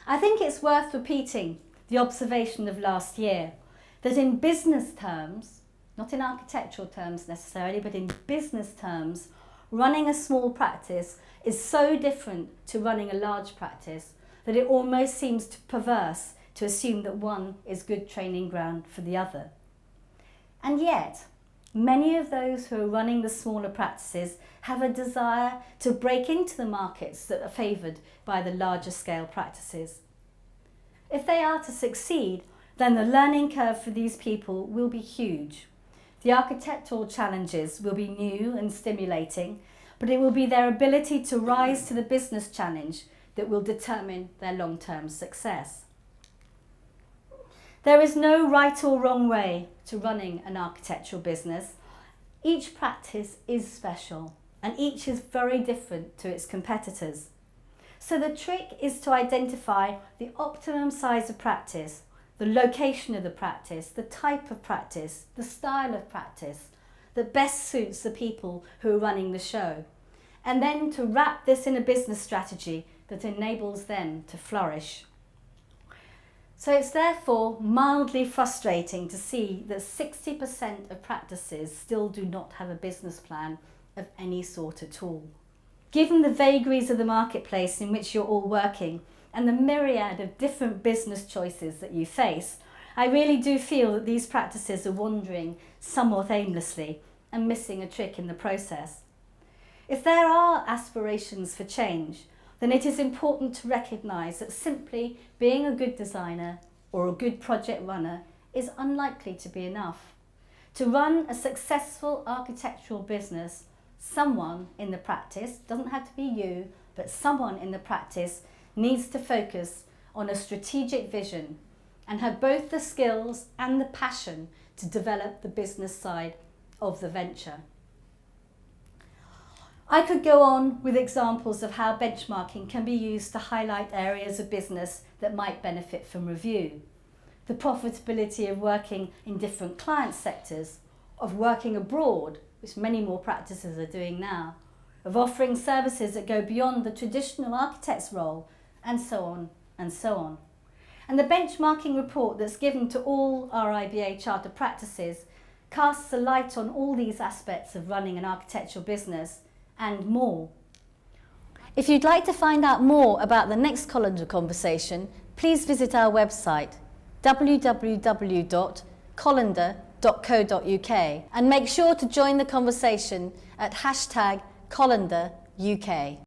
I think it's worth repeating the observation of last year, that in business terms, not in architectural terms necessarily, but in business terms, running a small practice is so different to running a large practice that it almost seems perverse to assume that one is good training ground for the other. And yet, many of those who are running the smaller practices have a desire to break into the markets that are favoured by the larger scale practices. If they are to succeed, then the learning curve for these people will be huge. The architectural challenges will be new and stimulating, but it will be their ability to rise to the business challenge that will determine their long-term success. There is no right or wrong way to running an architectural business. Each practice is special and each is very different to its competitors. So the trick is to identify the optimum size of practice, the location of the practice, the type of practice, the style of practice that best suits the people who are running the show, and then to wrap this in a business strategy that enables them to flourish. So it's therefore mildly frustrating to see that 60% of practices still do not have a business plan of any sort at all. Given the vagaries of the marketplace in which you're all working and the myriad of different business choices that you face, I really do feel that these practices are wandering somewhat aimlessly and missing a trick in the process. If there are aspirations for change, then it is important to recognise that simply being a good designer or a good project runner is unlikely to be enough. To run a successful architectural business, someone in the practice, doesn't have to be you, but someone in the practice needs to focus on a strategic vision and have both the skills and the passion to develop the business side of the venture. I could go on with examples of how benchmarking can be used to highlight areas of business that might benefit from review. The profitability of working in different client sectors, of working abroad, which many more practices are doing now, of offering services that go beyond the traditional architect's role, and so on and so on. And the benchmarking report that's given to all RIBA chartered practices casts a light on all these aspects of running an architectural business and more. If you'd like to find out more about the next Colander conversation, please visit our website www.colander.co.uk and make sure to join the conversation at #ColanderUK.